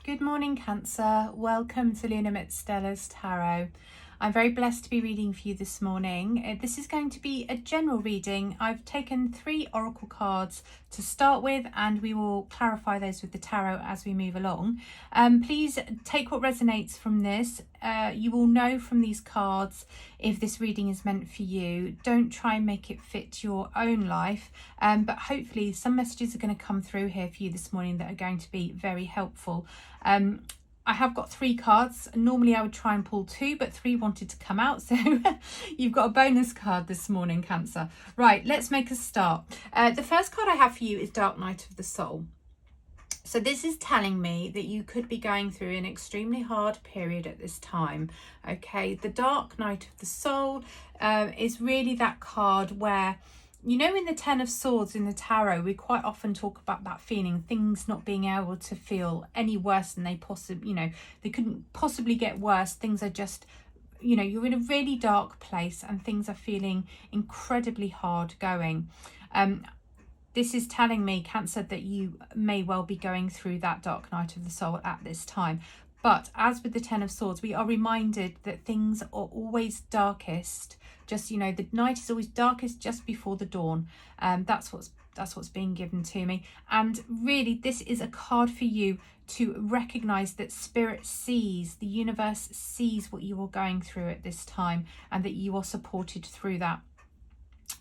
Good morning, Cancer. Welcome to Lunem at Stellas Tarot. I'm very blessed to be reading for you this morning. This is going to be a general reading. I've taken 3 oracle cards to start with, and we will clarify those with the tarot as we move along. Please take what resonates from this. You will know from these cards if this reading is meant for you. Don't try and make it fit your own life, but hopefully some messages are going to come through here for you this morning that are going to be very helpful. I have got 3 cards. Normally I would try and pull 2, but 3 wanted to come out, so you've got a bonus card this morning, Cancer. Right, let's make a start. The first card I have for you is Dark Night of the Soul. So this is telling me that you could be going through an extremely hard period at this time. Okay, the Dark Night of the Soul is really that card where, you know, in the Ten of Swords in the tarot, we quite often talk about that feeling, things not being able to feel any worse than they possibly, they couldn't possibly get worse. Things are just, you're in a really dark place and things are feeling incredibly hard going. This is telling me, Cancer, that you may well be going through that Dark Night of the Soul at this time. But as with the Ten of Swords, we are reminded that things are always darkest. Just, the night is always darkest just before the dawn. That's what's being given to me. And really, this is a card for you to recognize that Spirit sees, the universe sees what you are going through at this time, and that you are supported through that.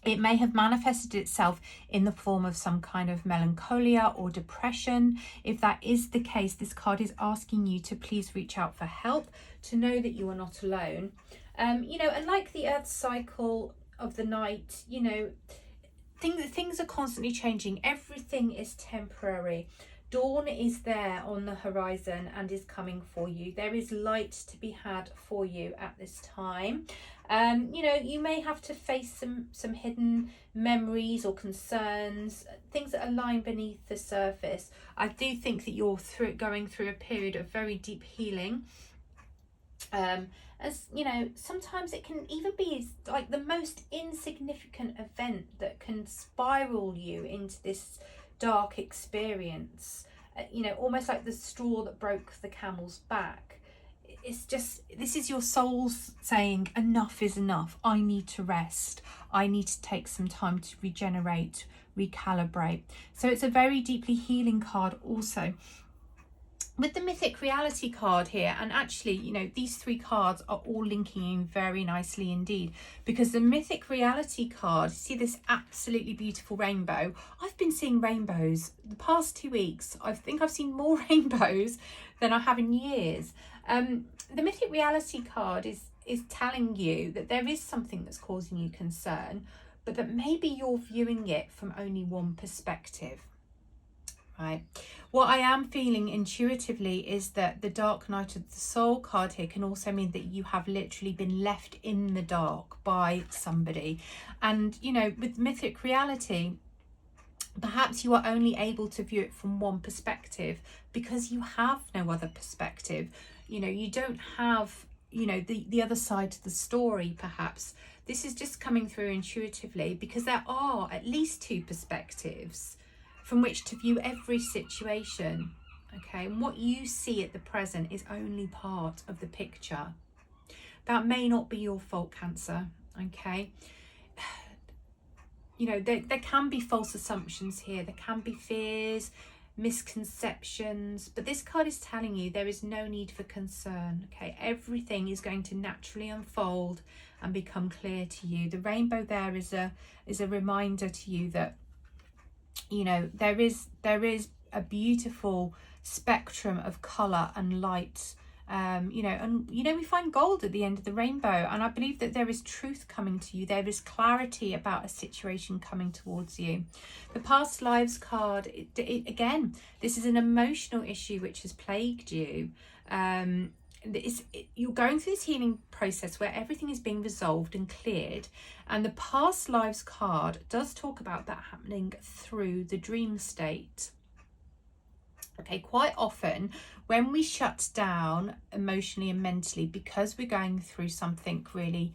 It may have manifested itself in the form of some kind of melancholia or depression. If that is the case, this card is asking you to please reach out for help, to know that you are not alone. And like the earth cycle of the night, things are constantly changing. Everything is temporary. Dawn is there on the horizon and is coming for you. There is light to be had for you at this time. You may have to face some hidden memories or concerns, things that are lying beneath the surface. I do think that you're going through a period of very deep healing. As sometimes it can even be like the most insignificant event that can spiral you into this dark experience, almost like the straw that broke the camel's back. It's just, this is your soul saying enough is enough. I need to rest. I need to take some time to regenerate, recalibrate. So it's a very deeply healing card also. With the Mythic Reality card here, and actually, these 3 cards are all linking in very nicely indeed, because the Mythic Reality card, see this absolutely beautiful rainbow. I've been seeing rainbows the past 2 weeks. I think I've seen more rainbows than I have in years. The Mythic Reality card is telling you that there is something that's causing you concern, but that maybe you're viewing it from only one perspective. Right. What I am feeling intuitively is that the Dark Night of the Soul card here can also mean that you have literally been left in the dark by somebody. And, with Mythic Reality, perhaps you are only able to view it from one perspective because you have no other perspective. You don't have, the other side to the story, perhaps. This is just coming through intuitively because there are at least 2 perspectives from which to view every situation, okay? And what you see at the present is only part of the picture. That may not be your fault, Cancer, okay? There can be false assumptions here. There can be fears, misconceptions, but this card is telling you there is no need for concern, okay? Everything is going to naturally unfold and become clear to you. The rainbow there is a reminder to you that there is a beautiful spectrum of colour and light, we find gold at the end of the rainbow, and I believe that there is truth coming to you. There is clarity about a situation coming towards you. The past lives card, again, this is an emotional issue which has plagued you. You're going through this healing process where everything is being resolved and cleared, and the past lives card does talk about that happening through the dream state. Okay, quite often when we shut down emotionally and mentally because we're going through something really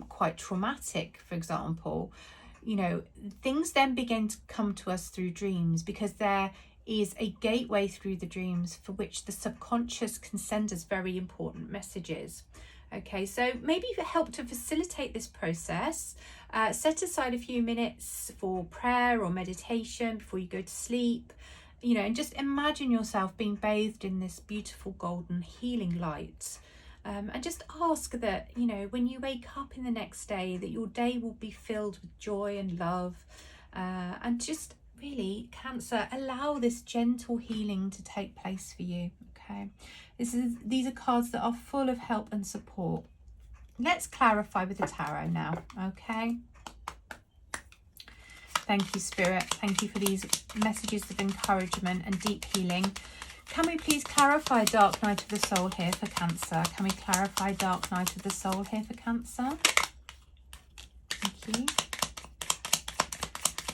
quite traumatic, for example, things then begin to come to us through dreams because they're is a gateway through the dreams for which the subconscious can send us very important messages. Okay, so maybe help to facilitate this process. Set aside a few minutes for prayer or meditation before you go to sleep, you know, and just imagine yourself being bathed in this beautiful golden healing light. And just ask that, you know, when you wake up in the next day, that your day will be filled with joy and love. And just really, Cancer, allow this gentle healing to take place for you. Okay, these are cards that are full of help and support. Let's clarify with the tarot now. Okay. Thank you, Spirit. Thank you for these messages of encouragement and deep healing. Can we please clarify Dark Night of the Soul here for Cancer? Can we clarify Dark Night of the Soul here for Cancer? Thank you.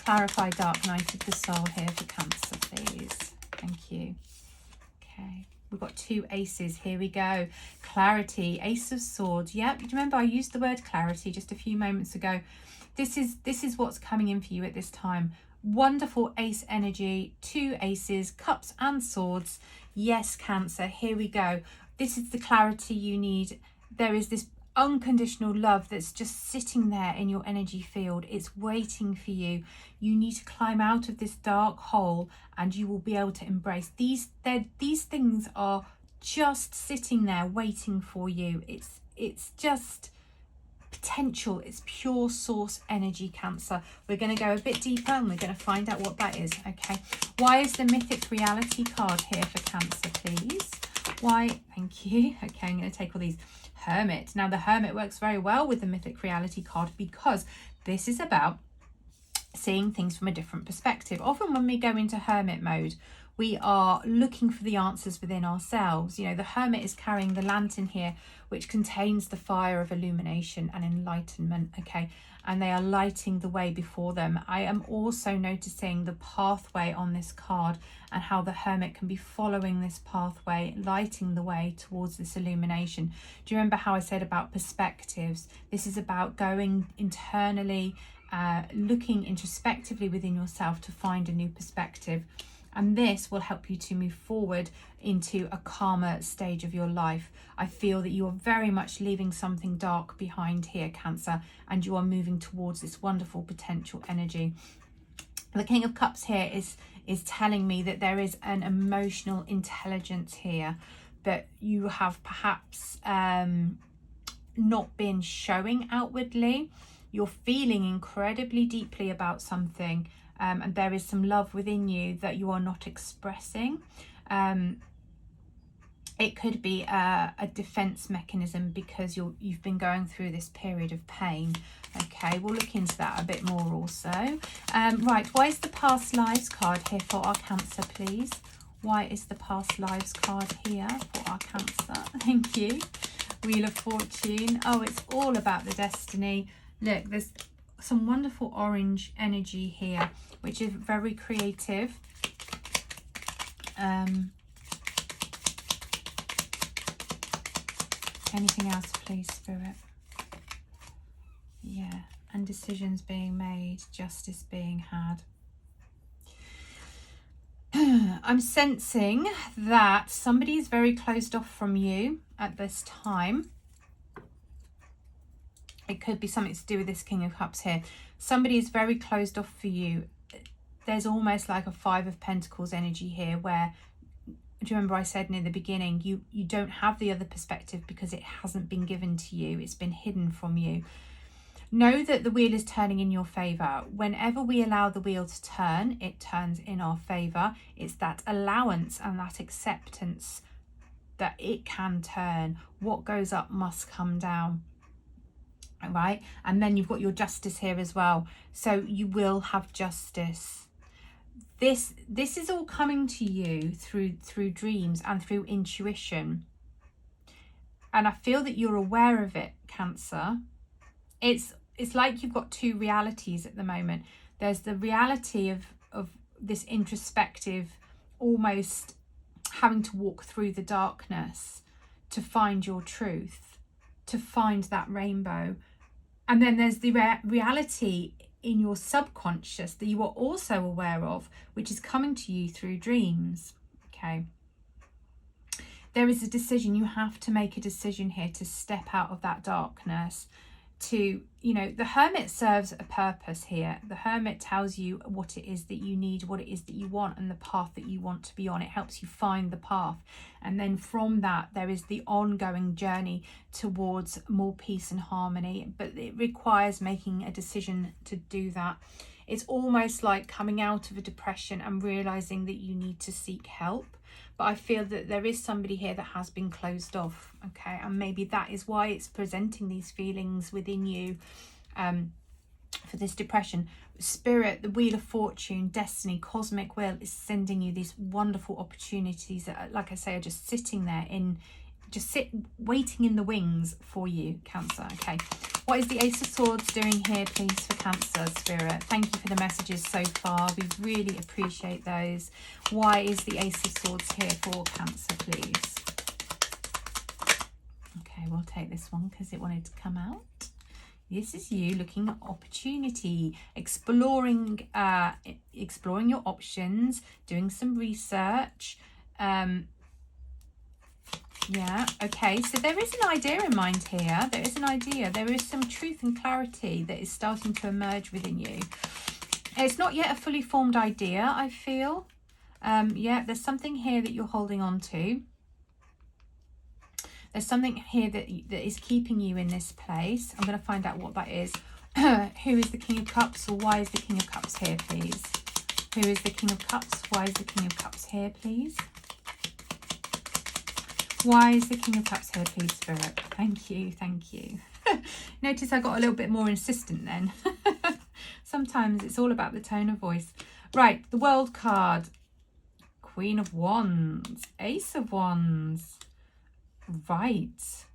Clarify Dark Night of the Soul here for Cancer, please. Thank you. Okay. We've got two aces. Here we go. Clarity, Ace of Swords. Yep. Remember, I used the word clarity just a few moments ago. This is what's coming in for you at this time. Wonderful ace energy, two aces, cups and swords. Yes, Cancer, here we go. This is the clarity you need. There is this unconditional love that's just sitting there in your energy field. It's waiting for you. You need to climb out of this dark hole and you will be able to embrace these things are just sitting there waiting for you. It's just potential. It's pure source energy, Cancer. We're going to go a bit deeper and we're going to find out what that is. Okay, why is the mythic reality card here for Cancer, please? Why? Thank you. Okay, I'm going to take all these. Hermit. Now the Hermit works very well with the mythic reality card because this is about seeing things from a different perspective. Often when we go into Hermit mode, we are looking for the answers within ourselves. You know, the Hermit is carrying the lantern here, which contains the fire of illumination and enlightenment, okay? And they are lighting the way before them. I am also noticing the pathway on this card and how the Hermit can be following this pathway, lighting the way towards this illumination. Do you remember how I said about perspectives? This is about going internally, looking introspectively within yourself to find a new perspective. And this will help you to move forward into a calmer stage of your life. I feel that you are very much leaving something dark behind here, Cancer, and you are moving towards this wonderful potential energy. The King of Cups here is telling me that there is an emotional intelligence here that you have perhaps not been showing outwardly. You're feeling incredibly deeply about something. And there is some love within you that you are not expressing. It could be a defense mechanism because you've been going through this period of pain. Okay, we'll look into that a bit more also. Right, why is the past lives card here for our Cancer, please? Why is the past lives card here for our Cancer? Thank you. Wheel of Fortune. Oh, it's all about the destiny. Look, there's some wonderful orange energy here, which is very creative. Anything else, please, Spirit? Yeah, and decisions being made, justice being had. I'm sensing that somebody is very closed off from you at this time. It could be something to do with this King of Cups here. Somebody is very closed off for you. There's almost like a Five of Pentacles energy here where, do you remember I said in the beginning, you don't have the other perspective because it hasn't been given to you. It's been hidden from you. Know that the wheel is turning in your favour. Whenever we allow the wheel to turn, it turns in our favour. It's that allowance and that acceptance that it can turn. What goes up must come down. Right, and then you've got your justice here as well, so you will have justice. This is all coming to you through dreams and through intuition, and I feel that you're aware of it, Cancer. It's like you've got two realities at the moment. There's the reality of this introspective, almost having to walk through the darkness to find your truth, to find that rainbow. And then there's the reality in your subconscious that you are also aware of, which is coming to you through dreams. Okay. There is a decision. You have to make a decision here to step out of that darkness. To, you know, the Hermit serves a purpose here. The Hermit tells you what it is that you need, what it is that you want, and the path that you want to be on. It helps you find the path. And then from that, there is the ongoing journey towards more peace and harmony. But it requires making a decision to do that. It's almost like coming out of a depression and realizing that you need to seek help. But I feel that there is somebody here that has been closed off, okay? And maybe that is why it's presenting these feelings within you for this depression. Spirit, the Wheel of Fortune, Destiny, Cosmic Will is sending you these wonderful opportunities that, like I say, are just sitting there waiting in the wings for you, Cancer, okay? What is the Ace of Swords doing here, please, for Cancer, Spirit? Thank you for the messages so far. We really appreciate those. Why is the Ace of Swords here for Cancer, please? Okay, we'll take this one because it wanted to come out. This is you looking at opportunity, exploring your options, doing some research. Yeah, okay, so there is an idea in mind here. There is an idea. There is some truth and clarity that is starting to emerge within you. It's not yet a fully formed idea, I feel. Yeah, there's something here that you're holding on to. There's something here that is keeping you in this place. I'm going to find out what that is. Who is the King of Cups, or why is the King of Cups here, please? Who is the King of Cups? Why is the King of Cups here, please? Why is the King of Cups here, please, Spirit? Thank you, thank you. Notice I got a little bit more insistent then. Sometimes it's all about the tone of voice. Right, the World card. Queen of Wands. Ace of Wands. Right.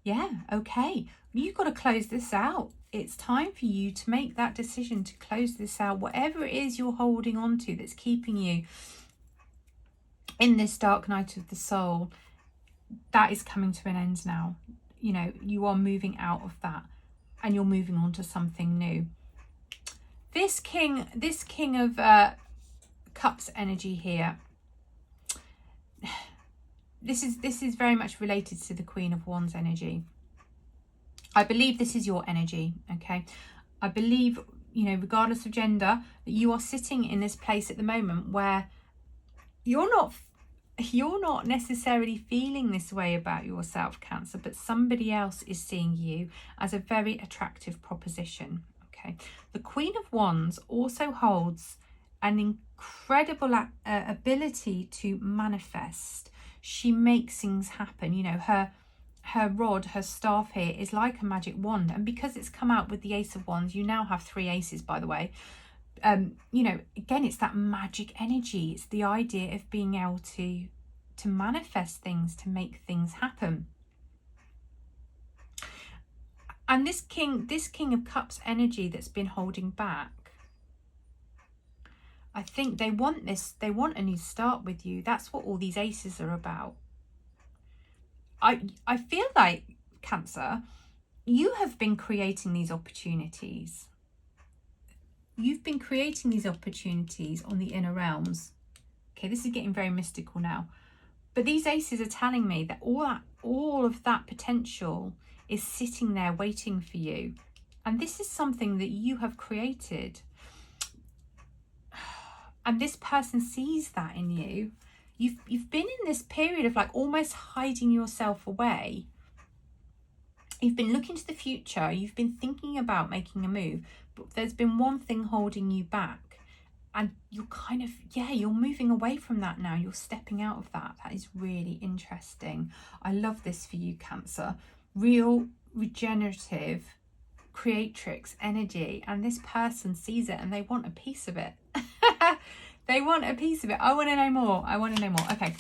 Yeah, okay. You've got to close this out. It's time for you to make that decision to close this out. Whatever it is you're holding on to that's keeping you in this dark night of the soul, that is coming to an end now. You know, you are moving out of that and you're moving on to something new. This king of Cups energy here, this is very much related to the Queen of Wands energy. I believe this is your energy, okay? I believe, you know, regardless of gender, that you are sitting in this place at the moment where you're not necessarily feeling this way about yourself, Cancer, but somebody else is seeing you as a very attractive proposition, okay? The Queen of Wands also holds an incredible ability to manifest. She makes things happen. You know, her rod, her staff here is like a magic wand, and because it's come out with the Ace of Wands, you now have 3 aces, by the way. You know, again, it's that magic energy. It's the idea of being able to manifest things, to make things happen. And this King of Cups energy that's been holding back, I think they want a new start with you. That's what all these aces are about. I feel like, Cancer, you have been creating these opportunities. You've been creating these opportunities on the inner realms. Okay, this is getting very mystical now. But these aces are telling me that all of that potential is sitting there waiting for you. And this is something that you have created. And this person sees that in you. You've been in this period of like almost hiding yourself away. You've been looking to the future. You've been thinking about making a move. But there's been one thing holding you back. And you're kind of, yeah, you're moving away from that now. You're stepping out of that. That is really interesting. I love this for you, Cancer. Real, regenerative, creatrix energy. And this person sees it and they want a piece of it. They want a piece of it. I want to know more. I want to know more. Okay.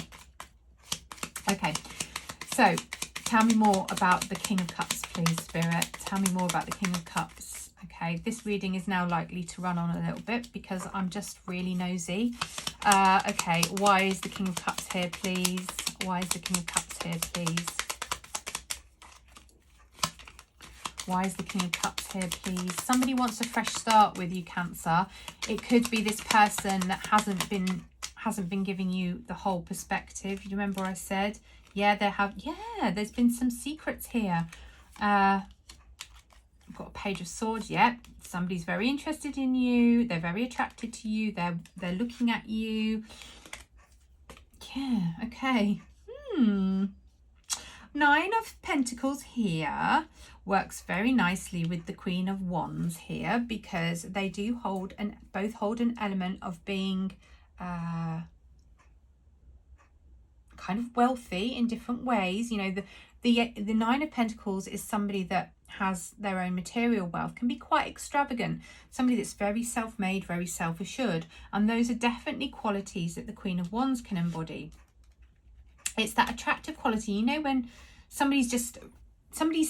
Okay. So, tell me more about the King of Cups, please, Spirit. Tell me more about the King of Cups. Okay, this reading is now likely to run on a little bit because I'm just really nosy. Okay, why is the King of Cups here, please? Why is the King of Cups here, please? Why is the King of Cups here, please? Somebody wants a fresh start with you, Cancer. It could be this person that hasn't been giving you the whole perspective. You remember I said, yeah, there's been some secrets here. I've got a Page of Swords. Yep, somebody's very interested in you. They're very attracted to you. They're looking at you. Yeah, okay. 9 of Pentacles here works very nicely with the Queen of Wands here, because they do both hold an element of being kind of wealthy in different ways. You know, the 9 of Pentacles is somebody that has their own material wealth, can be quite extravagant, somebody that's very self-made, very self-assured, and those are definitely qualities that the Queen of Wands can embody. It's that attractive quality, you know, when somebody's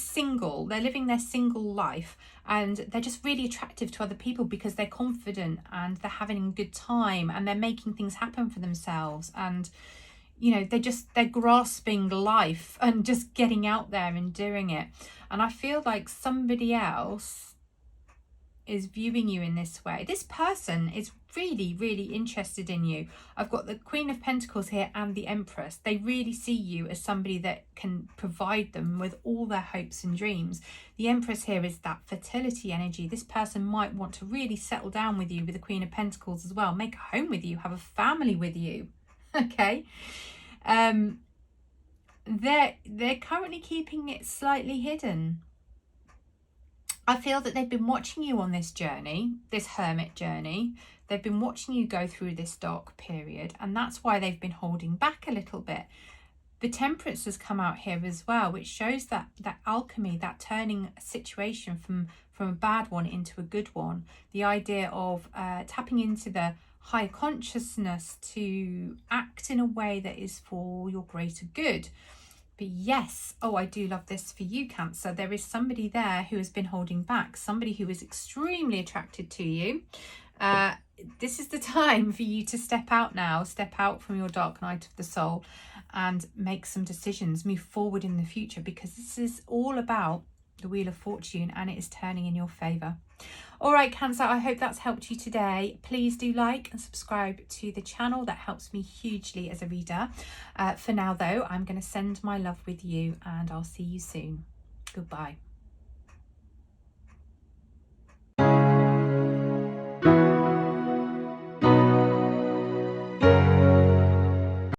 single, they're living their single life, and they're just really attractive to other people because they're confident and they're having a good time and they're making things happen for themselves, and you know, they're grasping life and just getting out there and doing it. And I feel like somebody else is viewing you in this way. This person is really, really interested in you. I've got the Queen of Pentacles here and the Empress. They really see you as somebody that can provide them with all their hopes and dreams. The Empress here is that fertility energy. This person might want to really settle down with you with the Queen of Pentacles as well. Make a home with you, have a family with you. Okay. They're currently keeping it slightly hidden. I feel that they've been watching you on this journey, this hermit journey. They've been watching you go through this dark period, and that's why they've been holding back a little bit. The Temperance has come out here as well, which shows that alchemy, that turning a situation from a bad one into a good one. The idea of tapping into the higher consciousness to act in a way that is for your greater good. But yes, oh, I do love this for you, Cancer. There is somebody there who has been holding back, somebody who is extremely attracted to you. This is the time for you to step out now, step out from your dark night of the soul and make some decisions, move forward in the future, because this is all about the Wheel of Fortune and it is turning in your favour. All right, Cancer, I hope that's helped you today. Please do like and subscribe to the channel. That helps me hugely as a reader. For now, though, I'm going to send my love with you and I'll see you soon. Goodbye.